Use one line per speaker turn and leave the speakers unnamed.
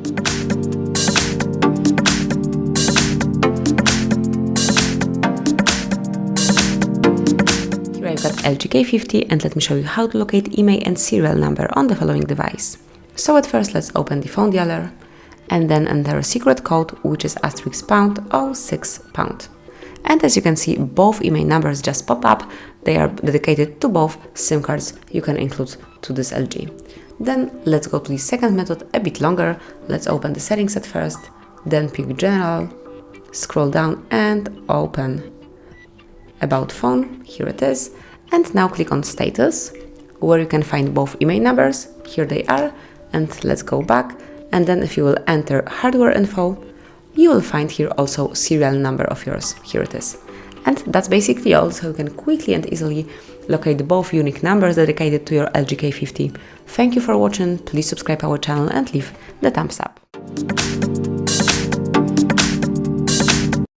Here I've got LG K50, and let me show you how to locate IMEI and serial number on the following device. So at first let's open the phone dialer and then enter a secret code, which is *06#. And as you can see, both IMEI numbers just pop up. They are dedicated to both SIM cards you can include to this LG. Then let's go to the second method, a bit longer. Let's open the settings at first, then pick General, scroll down and open About Phone. Here it is. And now click on Status, where you can find both IMEI numbers. Here they are. And let's go back. And then if you will enter hardware info, you will find here also serial number of yours. Here it is. And that's basically all, so you can quickly and easily locate both unique numbers dedicated to your LG K50. Thank you for watching, please subscribe our channel and leave the thumbs up.